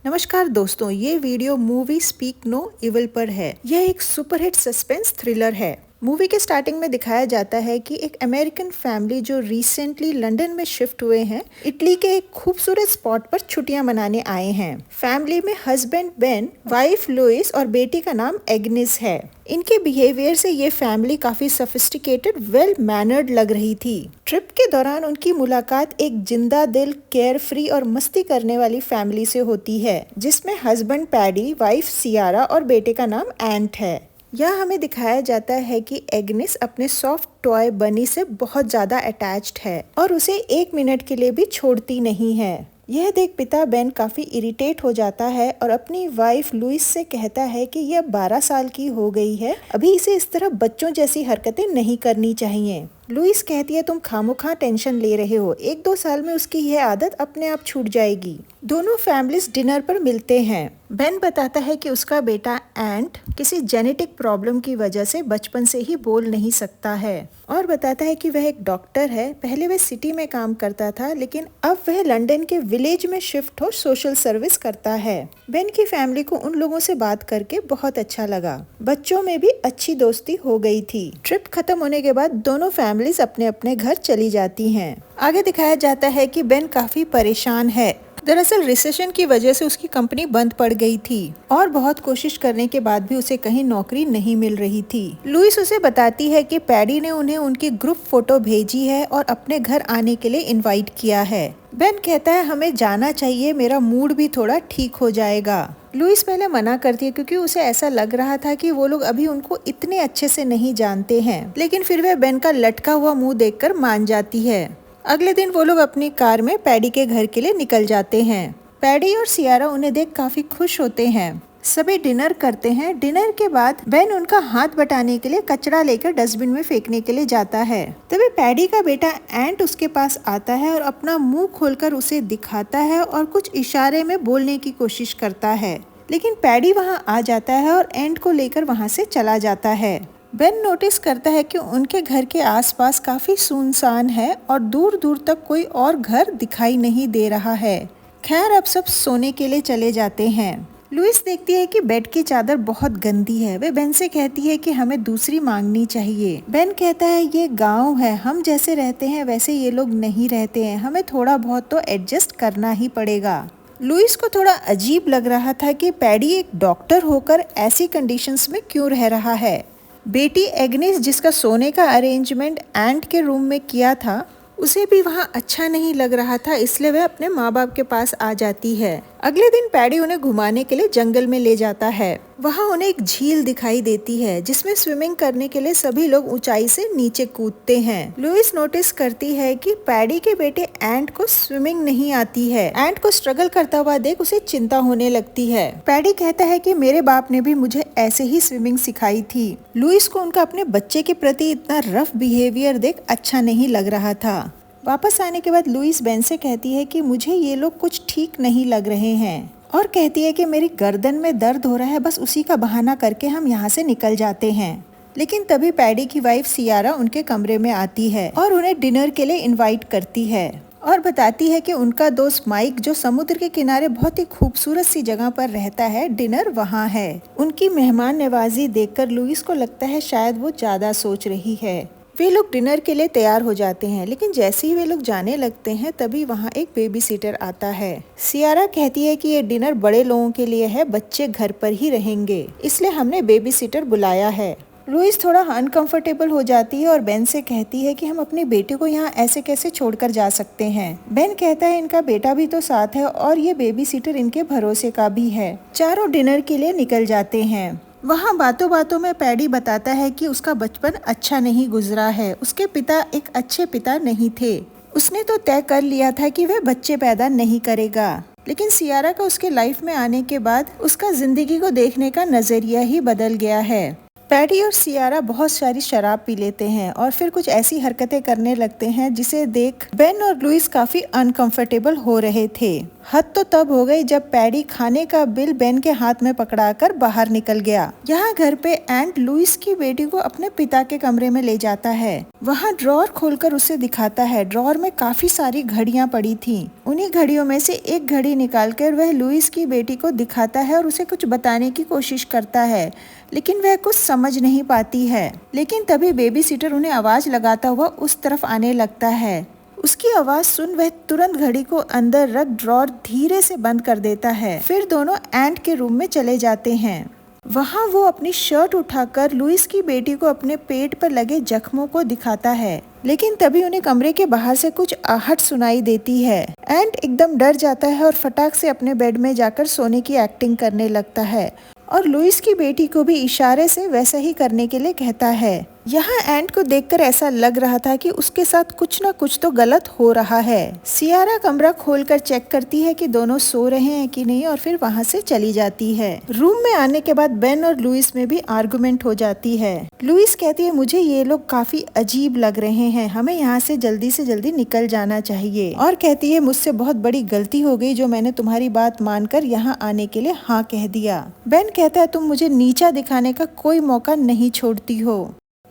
नमस्कार दोस्तों, ये video movie speak no evil पर है। यह एक सुपरहिट सस्पेंस थ्रिलर है। मूवी के स्टार्टिंग में दिखाया जाता है कि एक अमेरिकन फैमिली जो रिसेंटली लंदन में शिफ्ट हुए हैं, इटली के एक खूबसूरत स्पॉट पर छुट्टियां मनाने आए हैं। फैमिली में हस्बैंड बेन, वाइफ लुइस और बेटी का नाम एग्नेस है। इनके बिहेवियर से ये फैमिली काफी सोफिस्टिकेटेड, वेल मैनर्ड लग रही थी। ट्रिप के दौरान उनकी मुलाकात एक जिंदा दिल, केयर फ्री और मस्ती करने वाली फैमिली से होती है, जिसमें हस्बैंड पैडी, वाइफ सियारा और बेटे का नाम एंट है। यह हमें दिखाया जाता है कि एग्नेस अपने सॉफ्ट टॉय बनी से बहुत ज्यादा अटैच्ड है और उसे एक मिनट के लिए भी छोड़ती नहीं है। यह देख पिता बेन काफी इरिटेट हो जाता है और अपनी वाइफ लुइस से कहता है कि यह 12 साल की हो गई है, अभी इसे इस तरह बच्चों जैसी हरकतें नहीं करनी चाहिए। लुइस कहती है, तुम खामोखा टेंशन ले रहे हो, 1-2 साल में उसकी यह आदत अपने आप छूट जाएगी। दोनों फैमिलीज डिनर पर मिलते हैं। बेन बताता है कि उसका बेटा एंट किसी जेनेटिक प्रॉब्लम की वजह से बचपन से ही बोल नहीं सकता है और बताता है कि वह एक डॉक्टर है। पहले वह सिटी में काम करता था, लेकिन अब वह लंदन के विलेज में शिफ्ट हो सोशल सर्विस करता है। बेन की फैमिली को उन लोगों से बात करके बहुत अच्छा लगा। बच्चों में भी अच्छी दोस्ती हो गई थी। ट्रिप खत्म होने के बाद दोनों फैमिलीज अपने अपने घर चली जाती हैं। आगे दिखाया जाता है कि बेन काफी परेशान है। दरअसल रिसेशन की वजह से उसकी कंपनी बंद पड़ गई थी और बहुत कोशिश करने के बाद भी उसे कहीं नौकरी नहीं मिल रही थी। लुइस उसे बताती है कि पैडी ने उन्हें उनकी ग्रुप फोटो भेजी है और अपने घर आने के लिए इनवाइट किया है। बेन कहता है, हमें जाना चाहिए, मेरा मूड भी थोड़ा ठीक हो जाएगा। लुइस पहले मना करती है क्योंकि उसे ऐसा लग रहा था कि वो लोग अभी उनको इतने अच्छे से नहीं जानते हैं, लेकिन फिर वह बेन का लटका हुआ मुंह देखकर मान जाती है। अगले दिन वो लोग अपनी कार में पैडी के घर के लिए निकल जाते हैं। पैडी और सियारा उन्हें देख काफी खुश होते हैं। सभी डिनर करते हैं। डिनर के बाद बेन उनका हाथ बटाने के लिए कचरा लेकर डस्टबिन में फेंकने के लिए जाता है। तभी पैडी का बेटा एंट उसके पास आता है और अपना मुंह खोलकर उसे दिखाता है और कुछ इशारे में बोलने की कोशिश करता है, लेकिन पैडी वहां आ जाता है और एंट को लेकर वहां से चला जाता है। बेन नोटिस करता है कि उनके घर के आसपास काफी सुनसान है और दूर दूर तक कोई और घर दिखाई नहीं दे रहा है। खैर, अब सब सोने के लिए चले जाते हैं। लुइस देखती है कि बेड की चादर बहुत गंदी है। वे बेन से कहती है कि हमें दूसरी मांगनी चाहिए। बेन कहता है, ये गांव है, हम जैसे रहते हैं वैसे ये लोग नहीं रहते हैं, हमें थोड़ा बहुत तो एडजस्ट करना ही पड़ेगा। लुइस को थोड़ा अजीब लग रहा था कि पैडी एक डॉक्टर होकर ऐसी कंडीशंस में क्यों रह रहा है। बेटी एग्नेस, जिसका सोने का अरेंजमेंट एंट के रूम में किया था, उसे भी वहां अच्छा नहीं लग रहा था, इसलिए वह अपने माँ बाप के पास आ जाती है। अगले दिन पैडी उन्हें घुमाने के लिए जंगल में ले जाता है। वहां उन्हें एक झील दिखाई देती है जिसमें स्विमिंग करने के लिए सभी लोग ऊंचाई से नीचे कूदते हैं। लुइस नोटिस करती है कि पैडी के बेटे एंट को स्विमिंग नहीं आती है। एंट को स्ट्रगल करता हुआ देख उसे चिंता होने लगती है। पैडी कहता है कि मेरे बाप ने भी मुझे ऐसे ही स्विमिंग सिखाई थी। लुइस को उनका अपने बच्चे के प्रति इतना रफ बिहेवियर देख अच्छा नहीं लग रहा था। वापस आने के बाद लुइस बेन से कहती है कि मुझे ये लोग कुछ ठीक नहीं लग रहे हैं और कहती है कि मेरी गर्दन में दर्द हो रहा है, बस उसी का बहाना करके हम यहाँ से निकल जाते हैं। लेकिन तभी पैडी की वाइफ सियारा उनके कमरे में आती है और उन्हें डिनर के लिए इनवाइट करती है और बताती है कि उनका दोस्त माइक, जो समुद्र के किनारे बहुत ही खूबसूरत सी जगह पर रहता है, डिनर वहाँ है। उनकी मेहमान नवाजी देखकर लुइस को लगता है शायद वो ज्यादा सोच रही है। वे लोग डिनर के लिए तैयार हो जाते हैं, लेकिन जैसे ही वे लोग जाने लगते हैं तभी वहाँ एक बेबी सीटर आता है। सियारा कहती है कि ये डिनर बड़े लोगों के लिए है, बच्चे घर पर ही रहेंगे, इसलिए हमने बेबी सीटर बुलाया है। लुइस थोड़ा अनकंफर्टेबल हो जाती है और बेन से कहती है कि हम अपने बेटे को यहाँ ऐसे कैसे छोड़कर जा सकते हैं। बेन कहता है इनका बेटा भी तो साथ है और ये बेबी सीटर इनके भरोसे का भी है। चारों डिनर के लिए निकल जाते हैं। वहाँ बातों बातों में पैडी बताता है कि उसका बचपन अच्छा नहीं गुजरा है, उसके पिता एक अच्छे पिता नहीं थे। उसने तो तय कर लिया था कि वह बच्चे पैदा नहीं करेगा, लेकिन सियारा का उसके लाइफ में आने के बाद उसका जिंदगी को देखने का नजरिया ही बदल गया है। पैडी और सियारा बहुत सारी शराब पी लेते हैं और फिर कुछ ऐसी हरकतें करने लगते हैं जिसे देख बेन और लुइस काफी अनकंफर्टेबल हो रहे थे। हद तो तब हो गई जब पैडी खाने का बिल बेन के हाथ में पकड़ाकर बाहर निकल गया। यहाँ घर पे एंट लुइस की बेटी को अपने पिता के कमरे में ले जाता है। वहाँ ड्रॉर खोलकर उसे दिखाता है। ड्रॉर में काफी सारी घड़ियां पड़ी थी। उन्हीं घड़ियों में से एक घड़ी निकालकर वह लुइस की बेटी को दिखाता है और उसे कुछ बताने की कोशिश करता है, लेकिन वह कुछ समझ नहीं पाती है। लेकिन तभी बेबी सिटर उन्हें आवाज लगाता हुआ उस तरफ आने लगता है। उसकी आवाज सुन वह तुरंत घड़ी को अंदर रख ड्रॉर धीरे से बंद कर देता है। फिर दोनों एंट के रूम में चले जाते हैं। वहाँ वो अपनी शर्ट उठाकर लुइस की बेटी को अपने पेट पर लगे जख्मों को दिखाता है, लेकिन तभी उन्हें कमरे के बाहर से कुछ आहट सुनाई देती है। एंट एकदम डर जाता है और फटाक से अपने बेड में जाकर सोने की एक्टिंग करने लगता है और लुइस की बेटी को भी इशारे से वैसा ही करने के लिए कहता है। यहाँ एंट को देखकर ऐसा लग रहा था कि उसके साथ कुछ न कुछ तो गलत हो रहा है। सियारा कमरा खोलकर चेक करती है कि दोनों सो रहे हैं कि नहीं और फिर वहाँ से चली जाती है। रूम में आने के बाद बेन और लुइस में भी आर्गुमेंट हो जाती है। लुइस कहती है मुझे ये लोग काफी अजीब लग रहे हैं, हमें यहाँ से जल्दी निकल जाना चाहिए, और कहती है मुझसे बहुत बड़ी गलती हो गई जो मैंने तुम्हारी बात मानकर यहाँ आने के लिए हाँ कह दिया। बेन कहता है तुम मुझे नीचा दिखाने का कोई मौका नहीं छोड़ती हो।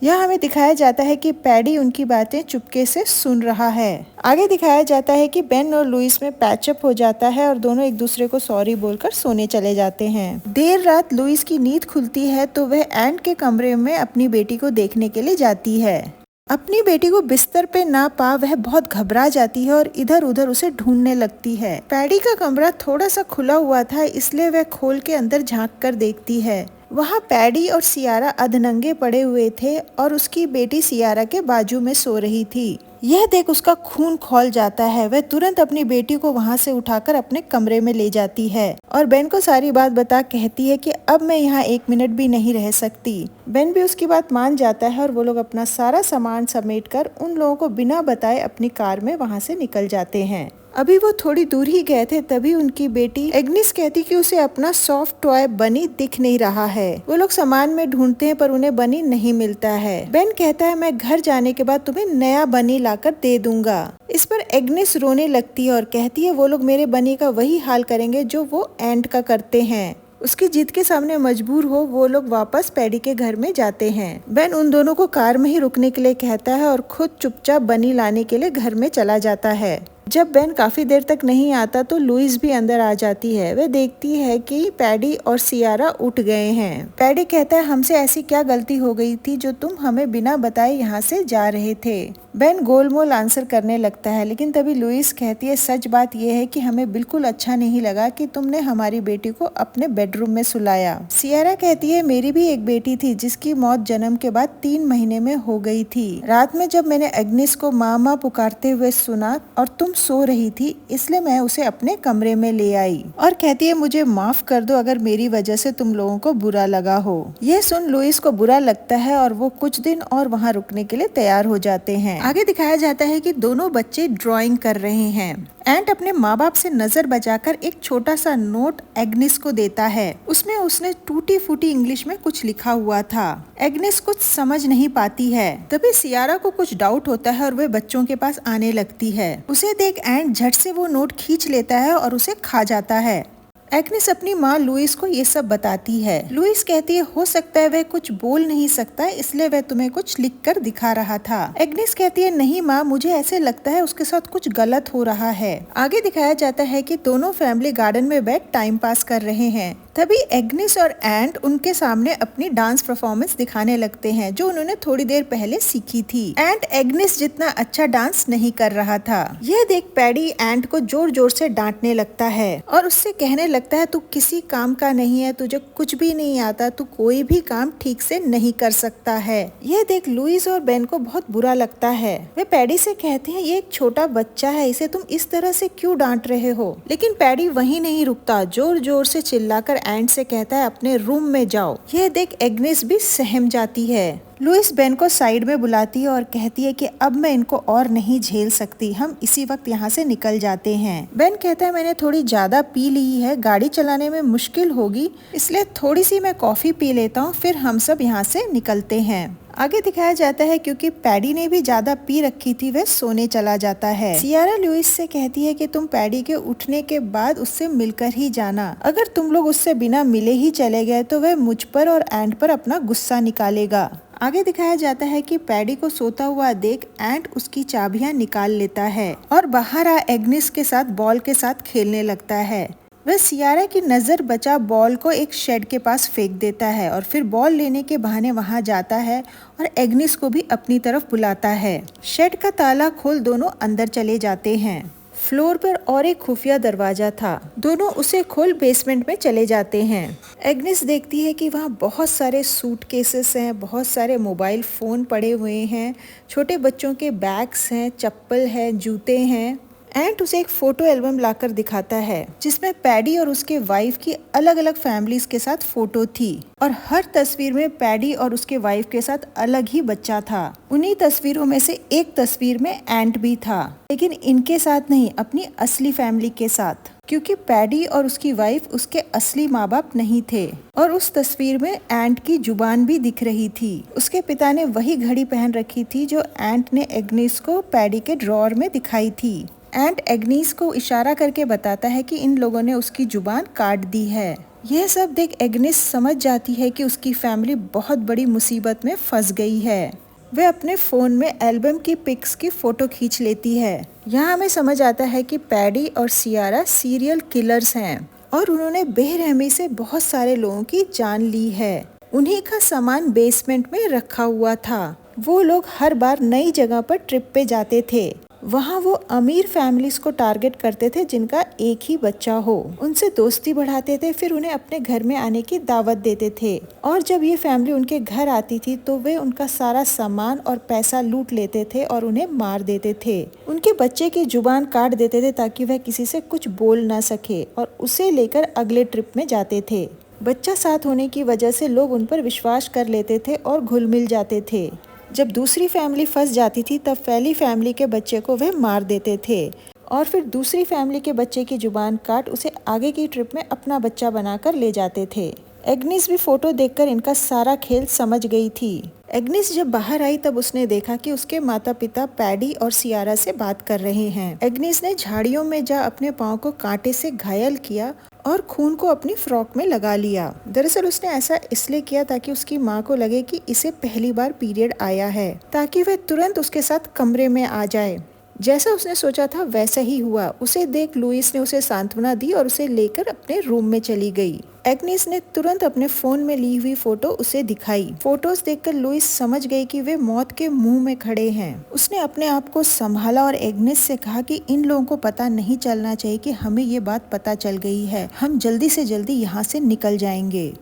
यहाँ हमें दिखाया जाता है कि पैडी उनकी बातें चुपके से सुन रहा है। आगे दिखाया जाता है कि बेन और लुइस में पैचअप हो जाता है और दोनों एक दूसरे को सॉरी बोलकर सोने चले जाते हैं। देर रात लुइस की नींद खुलती है तो वह एंट के कमरे में अपनी बेटी को देखने के लिए जाती है। अपनी बेटी को बिस्तर पे ना पा वह बहुत घबरा जाती है और इधर उधर उसे ढूंढने लगती है। पैडी का कमरा थोड़ा सा खुला हुआ था, इसलिए वह खोल के अंदर झांक कर देखती है। वहाँ पैडी और सियारा अधनंगे पड़े हुए थे और उसकी बेटी सियारा के बाजू में सो रही थी। यह देख उसका खून खौल जाता है। वह तुरंत अपनी बेटी को वहाँ से उठाकर अपने कमरे में ले जाती है और बेन को सारी बात बता कहती है कि अब मैं यहाँ 1 मिनट भी नहीं रह सकती। बेन भी उसकी बात मान जाता है और वो लोग अपना सारा सामान समेटकर उन लोगों को बिना बताए अपनी कार में वहाँ से निकल जाते हैं। अभी वो थोड़ी दूर ही गए थे तभी उनकी बेटी एग्निस कहती कि उसे अपना सॉफ्ट टॉय बनी दिख नहीं रहा है। वो लोग सामान में ढूंढते हैं पर उन्हें बनी नहीं मिलता है। बेन कहता है मैं घर जाने के बाद तुम्हें नया बनी लाकर दे दूंगा। इस पर एग्निस रोने लगती है और कहती है वो लोग मेरे बनी का वही हाल करेंगे जो वो एंट का करते हैं। उसकी जिद के सामने मजबूर हो वो लोग वापस पैडी के घर में जाते हैं। बेन उन दोनों को कार में ही रुकने के लिए कहता है और खुद चुपचाप बनी लाने के लिए घर में चला जाता है। जब बेन काफी देर तक नहीं आता तो लुइस भी अंदर आ जाती है। वह देखती है कि पैडी और सियारा उठ गए हैं। पैडी कहता है हमसे ऐसी क्या गलती हो गई थी जो तुम हमें बिना बताए यहाँ से जा रहे थे। बेन गोलमोल आंसर करने लगता है, लेकिन तभी लुइस कहती है सच बात यह है कि हमें बिल्कुल अच्छा नहीं लगा कि तुमने हमारी बेटी को अपने बेडरूम में सुलाया। सियारा कहती है मेरी भी एक बेटी थी जिसकी मौत जन्म के बाद 3 महीने में हो गई थी। रात में जब मैंने एग्निस को मामा पुकारते हुए सुना और तुम सो रही थी इसलिए मैं उसे अपने कमरे में ले आई, और कहती है मुझे माफ कर दो अगर मेरी वजह से तुम लोगों को बुरा लगा हो। यह सुन लुइस को बुरा लगता है और वो कुछ दिन और वहाँ रुकने के लिए तैयार हो जाते हैं। आगे दिखाया जाता है कि दोनों बच्चे ड्राइंग कर रहे हैं। एंट अपने माँ बाप से नजर बचाकर एक छोटा सा नोट एग्निस को देता है। उसमें उसने टूटी फूटी इंग्लिश में कुछ लिखा हुआ था। एग्निस कुछ समझ नहीं पाती है। तभी सियारा को कुछ डाउट होता है और वह बच्चों के पास आने लगती है। उसे देख एंट झट से वो नोट खींच लेता है और उसे खा जाता है। एग्निस अपनी माँ लुइस को ये सब बताती है। लुइस कहती है हो सकता है वह कुछ बोल नहीं सकता इसलिए वह तुम्हें कुछ लिखकर दिखा रहा था। एग्निस कहती है नहीं माँ मुझे ऐसे लगता है उसके साथ कुछ गलत हो रहा है। आगे दिखाया जाता है कि दोनों फैमिली गार्डन में बैठ टाइम पास कर रहे हैं। तभी एग्निस और एंट उनके सामने अपनी डांस परफॉर्मेंस दिखाने लगते हैं जो उन्होंने थोड़ी देर पहले सीखी थी। एंट एग्निस जितना अच्छा डांस नहीं कर रहा था। यह देख पैडी एंट को जोर जोर से डांटने लगता है और उससे कहने लगता है तू किसी काम का नहीं है, तुझे कुछ भी नहीं आता, तू कोई भी काम ठीक से नहीं कर सकता है। यह देख लुइस और बेन को बहुत बुरा लगता है। वे पैडी से कहते हैं ये एक छोटा बच्चा है, इसे तुम इस तरह से क्यों डांट रहे हो। लेकिन पैडी वहीं नहीं रुकता, जोर जोर से चिल्लाकर एंट से कहता है अपने रूम में जाओ। यह देख एग्निस भी सहम जाती है। लुइस बेन को साइड में बुलाती है और कहती है कि अब मैं इनको और नहीं झेल सकती, हम इसी वक्त यहाँ से निकल जाते हैं। बेन कहता है मैंने थोड़ी ज्यादा पी ली है, गाड़ी चलाने में मुश्किल होगी, इसलिए थोड़ी सी मैं कॉफी पी लेता हूँ, फिर हम सब यहाँ से निकलते हैं। आगे दिखाया जाता है क्योंकि पैडी ने भी ज्यादा पी रखी थी, वह सोने चला जाता है। सियारा लुइस से कहती है कि तुम पैडी के उठने के बाद उससे मिलकर ही जाना, अगर तुम लोग उससे बिना मिले ही चले गए तो वह मुझ पर और एंट पर अपना गुस्सा निकालेगा। आगे दिखाया जाता है कि पैडी को सोता हुआ देख एंट उसकी चाबियां निकाल लेता है और बाहर आ एग्निस के साथ बॉल के साथ खेलने लगता है। वह सियारा की नजर बचा बॉल को एक शेड के पास फेंक देता है और फिर बॉल लेने के बहाने वहां जाता है और एग्निस को भी अपनी तरफ बुलाता है। शेड का ताला खोल दोनों अंदर चले जाते हैं। फ्लोर पर और एक खुफिया दरवाजा था, दोनों उसे खोल बेसमेंट में चले जाते हैं। एग्निस देखती है कि वहाँ बहुत सारे सूटकेसेस हैं, बहुत सारे मोबाइल फोन पड़े हुए हैं, छोटे बच्चों के बैग्स हैं, चप्पल है, जूते हैं। एंट उसे एक फोटो एल्बम लाकर दिखाता है जिसमें पैडी और उसके वाइफ की अलग अलग फैमिलीज के साथ फोटो थी और हर तस्वीर में पैडी और उसके वाइफ के साथ अलग ही बच्चा था। उन्हीं तस्वीरों में से एक तस्वीर में एंट भी था, लेकिन इनके साथ नहीं, अपनी असली फैमिली के साथ, क्योंकि पैडी और उसकी वाइफ उसके असली माँ बाप नहीं थे। और उस तस्वीर में एंट की जुबान भी दिख रही थी। उसके पिता ने वही घड़ी पहन रखी थी जो एंट ने एग्निस को पैडी के ड्रॉअर में दिखाई थी। एंट एग्निस को इशारा करके बताता है कि इन लोगों ने उसकी जुबान काट दी है। यह सब देख एग्निस समझ जाती है कि उसकी फैमिली बहुत बड़ी मुसीबत में फंस गई है। वह अपने फोन में एल्बम की पिक्स की फोटो खींच लेती है। यहाँ हमें समझ आता है कि पैडी और सियारा सीरियल किलर्स हैं और उन्होंने बेरहमी से बहुत सारे लोगों की जान ली है। उन्हीं का सामान बेसमेंट में रखा हुआ था। वो लोग हर बार नई जगह पर ट्रिप पे जाते थे। वहाँ वो अमीर फैमिलीज को टारगेट करते थे जिनका एक ही बच्चा हो, उनसे दोस्ती बढ़ाते थे, फिर उन्हें अपने घर में आने की दावत देते थे और जब ये फैमिली उनके घर आती थी तो वे उनका सारा सामान और पैसा लूट लेते थे और उन्हें मार देते थे। उनके बच्चे की जुबान काट देते थे ताकि वह किसी से कुछ बोल ना सके और उसे लेकर अगले ट्रिप में जाते थे। बच्चा साथ होने की वजह से लोग उन पर विश्वास कर लेते थे और घुल मिल जाते थे। जब दूसरी फैमिली फंस जाती थी तब पहली फैमिली के बच्चे को वे मार देते थे और फिर दूसरी फैमिली के बच्चे की जुबान काट उसे आगे की ट्रिप में अपना बच्चा बनाकर ले जाते थे। एग्निस भी फोटो देखकर इनका सारा खेल समझ गई थी। एग्निस जब बाहर आई तब उसने देखा कि उसके माता पिता पैडी और सियारा से बात कर रहे हैं। एग्निस ने झाड़ियों में जा अपने पाँव को कांटे से घायल किया और खून को अपनी फ्रॉक में लगा लिया। दरअसल उसने ऐसा इसलिए किया ताकि उसकी माँ को लगे कि इसे पहली बार पीरियड आया है, ताकि वह तुरंत उसके साथ कमरे में आ जाए। जैसा उसने सोचा था वैसा ही हुआ। उसे देख लुइस ने उसे सांत्वना दी और उसे लेकर अपने रूम में चली गई। एग्निस ने तुरंत अपने फोन में ली हुई फोटो उसे दिखाई। फोटोज देखकर लुइस समझ गई कि वे मौत के मुंह में खड़े हैं। उसने अपने आप को संभाला और एग्निस से कहा कि इन लोगों को पता नहीं चलना चाहिए कि हमें ये बात पता चल गई है, हम जल्दी से जल्दी यहाँ से निकल जाएंगे।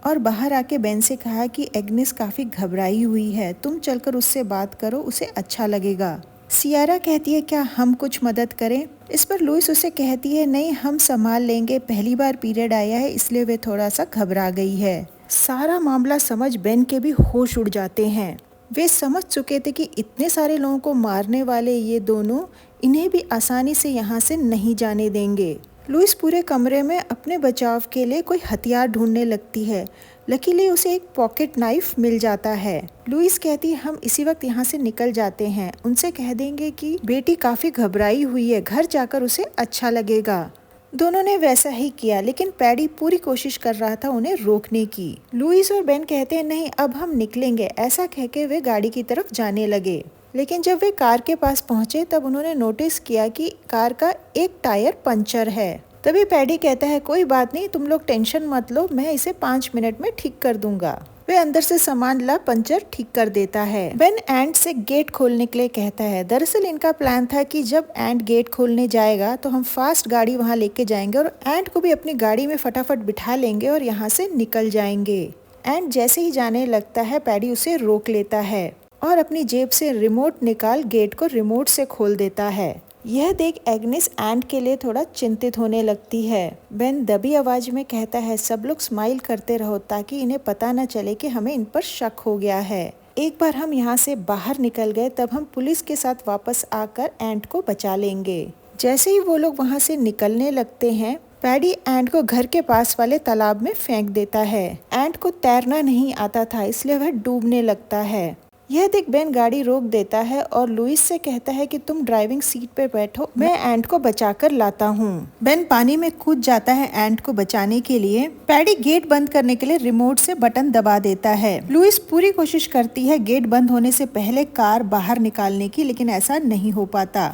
और बाहर आके बेन से कहा कि एग्निस काफी घबराई हुई है, तुम चलकर उससे बात करो, उसे अच्छा लगेगा। सियारा कहती है क्या हम कुछ मदद करें? इस पर लुइस उसे कहती है नहीं, हम संभाल लेंगे, पहली बार पीरियड आया है इसलिए वे थोड़ा सा घबरा गई है। सारा मामला समझ बेन के भी होश उड़ जाते हैं। वे समझ चुके थे कि इतने सारे लोगों को मारने वाले ये दोनों इन्हें भी आसानी से यहाँ से नहीं जाने देंगे। लुइस पूरे कमरे में अपने बचाव के लिए कोई हथियार ढूंढने लगती है। लकीली उसे एक पॉकेट नाइफ मिल जाता है। लुइस कहती है हम इसी वक्त यहाँ से निकल जाते हैं, उनसे कह देंगे कि बेटी काफी घबराई हुई है, घर जाकर उसे अच्छा लगेगा। दोनों ने वैसा ही किया, लेकिन पैडी पूरी कोशिश कर रहा था उन्हें रोकने की। लुइस और बेन कहते हैं नहीं अब हम निकलेंगे। ऐसा कहके वे गाड़ी की तरफ जाने लगे, लेकिन जब वे कार के पास पहुंचे तब उन्होंने नोटिस किया कि कार का एक टायर पंचर है। तभी पैडी कहता है कोई बात नहीं, तुम लोग टेंशन मत लो, मैं इसे 5 मिनट में ठीक कर दूंगा। वे अंदर से सामान ला पंचर ठीक कर देता है। बेन एंट से गेट खोलने के लिए कहता है। दरअसल इनका प्लान था कि जब एंट गेट खोलने जाएगा तो हम फास्ट गाड़ी वहां लेके जाएंगे और एंट को भी अपनी गाड़ी में फटाफट बिठा लेंगे और यहाँ से निकल जाएंगे। एंट जैसे ही जाने लगता है पैडी उसे रोक लेता है और अपनी जेब से रिमोट निकाल गेट को रिमोट से खोल देता है। यह देख एग्निस एंट के लिए थोड़ा चिंतित होने लगती है। बेन दबी आवाज में कहता है सब लोग स्माइल करते रहो ताकि इन्हें पता न चले कि हमें इन पर शक हो गया है। एक बार हम यहाँ से बाहर निकल गए तब हम पुलिस के साथ वापस आकर एंट को बचा लेंगे। जैसे ही वो लोग वहाँ से निकलने लगते हैं, पैडी एंट को घर के पास वाले तालाब में फेंक देता है। एंट को तैरना नहीं आता था, इसलिए वह डूबने लगता है। यह देख बेन गाड़ी रोक देता है और लुइस से कहता है कि तुम ड्राइविंग सीट पे बैठो, मैं एंट को बचाकर लाता हूँ। बेन पानी में कूद जाता है एंट को बचाने के लिए। पैडी गेट बंद करने के लिए रिमोट से बटन दबा देता है। लुइस पूरी कोशिश करती है गेट बंद होने से पहले कार बाहर निकालने की, लेकिन ऐसा नहीं हो पाता।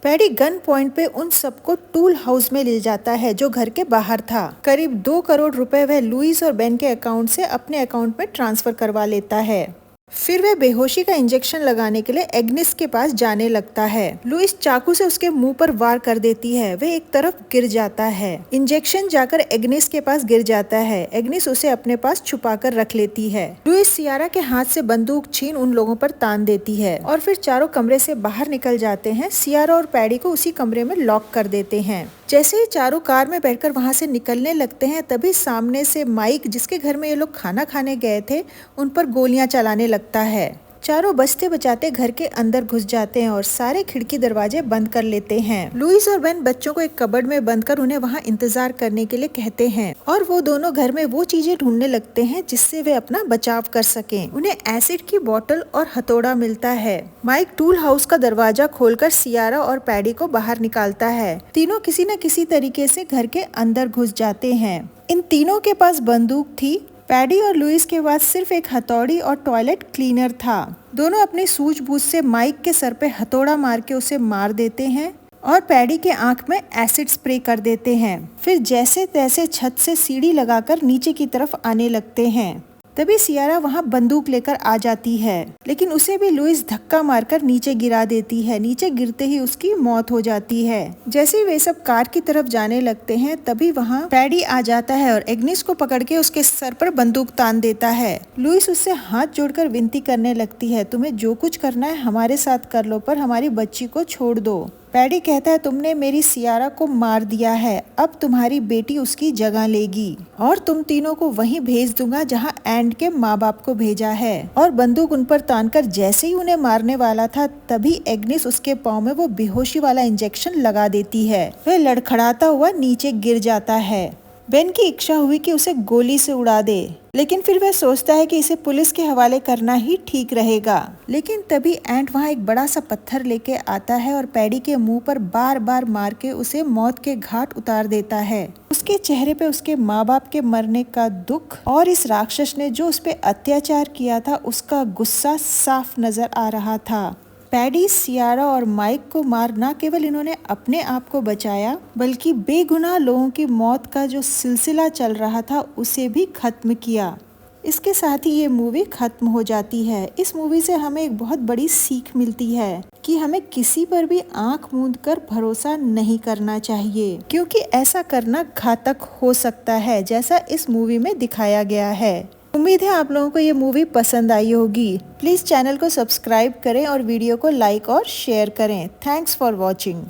पैडी गन पॉइंट पे उन सबको टूल हाउस में ले जाता है जो घर के बाहर था। करीब 2 करोड़ रुपए वह लुइस और बेन के अकाउंट से अपने अकाउंट में ट्रांसफर करवा लेता है। फिर वह बेहोशी का इंजेक्शन लगाने के लिए एग्निस के पास जाने लगता है। लुइस चाकू से उसके मुंह पर वार कर देती है, वह एक तरफ गिर जाता है। इंजेक्शन जाकर एग्निस के पास गिर जाता है। एग्निस उसे अपने पास छुपाकर रख लेती है। लुइस सियारा के हाथ से बंदूक छीन उन लोगों पर तान देती है और फिर चारों कमरे से बाहर निकल जाते हैं। सियारा और पैडी को उसी कमरे में लॉक कर देते हैं। जैसे ही चारों कार में बैठकर वहां से निकलने लगते हैं, तभी सामने से माइक, जिसके घर में ये लोग खाना खाने गए थे, उन पर गोलियां चलाने लगता है। चारों बचते बचाते घर के अंदर घुस जाते हैं और सारे खिड़की दरवाजे बंद कर लेते हैं। लुइस और बेन बच्चों को एक कबर्ड में बंद कर उन्हें वहां इंतजार करने के लिए कहते हैं और वो दोनों घर में वो चीजें ढूंढने लगते हैं जिससे वे अपना बचाव कर सकें। उन्हें एसिड की बोतल और हथौड़ा मिलता है। माइक टूल हाउस का दरवाजा खोलकर सियारा और पैडी को बाहर निकालता है। तीनों किसी न किसी तरीके से घर के अंदर घुस जाते हैं। इन तीनों के पास बंदूक थी। पैडी और लुइस के पास सिर्फ एक हथौड़ी और टॉयलेट क्लीनर था। दोनों अपनी सूझबूझ से माइक के सर पे हथौड़ा मार के उसे मार देते हैं और पैडी के आंख में एसिड स्प्रे कर देते हैं। फिर जैसे तैसे छत से सीढ़ी लगाकर नीचे की तरफ आने लगते हैं। तभी सियारा वहां बंदूक लेकर आ जाती है, लेकिन उसे भी लुइस धक्का मारकर नीचे गिरा देती है। नीचे गिरते ही उसकी मौत हो जाती है। जैसे ही वे सब कार की तरफ जाने लगते हैं, तभी वहां पैडी आ जाता है और एग्निस को पकड़ के उसके सर पर बंदूक तान देता है। लुइस उससे हाथ जोड़कर विनती करने लगती है, तुम्हें जो कुछ करना है हमारे साथ कर लो, पर हमारी बच्ची को छोड़ दो। पैडी कहता है, तुमने मेरी सियारा को मार दिया है, अब तुम्हारी बेटी उसकी जगह लेगी और तुम तीनों को वहीं भेज दूंगा जहां एंड के माँ बाप को भेजा है। और बंदूक उन पर तानकर जैसे ही उन्हें मारने वाला था, तभी एग्निस उसके पाँव में वो बेहोशी वाला इंजेक्शन लगा देती है। वह लड़खड़ाता हुआ नीचे गिर जाता है। बेन की इच्छा हुई कि उसे गोली से उड़ा दे, लेकिन फिर वह सोचता है कि इसे पुलिस के हवाले करना ही ठीक रहेगा। लेकिन तभी एंट वहां एक बड़ा सा पत्थर लेके आता है और पैडी के मुंह पर बार बार मार के उसे मौत के घाट उतार देता है। उसके चेहरे पे उसके माँ बाप के मरने का दुख और इस राक्षस ने जो उस पे अत्याचार किया था उसका गुस्सा साफ नजर आ रहा था। पैडी, सियारा और माइक को मार न केवल इन्होंने अपने आप को बचाया, बल्कि बेगुनाह लोगों की मौत का जो सिलसिला चल रहा था उसे भी खत्म किया। इसके साथ ही ये मूवी खत्म हो जाती है। इस मूवी से हमें एक बहुत बड़ी सीख मिलती है कि हमें किसी पर भी आंख मूंद कर भरोसा नहीं करना चाहिए, क्योंकि ऐसा करना घातक हो सकता है, जैसा इस मूवी में दिखाया गया है। उम्मीद है आप लोगों को ये मूवी पसंद आई होगी। प्लीज चैनल को सब्सक्राइब करें और वीडियो को लाइक और शेयर करें। Thanks for watching.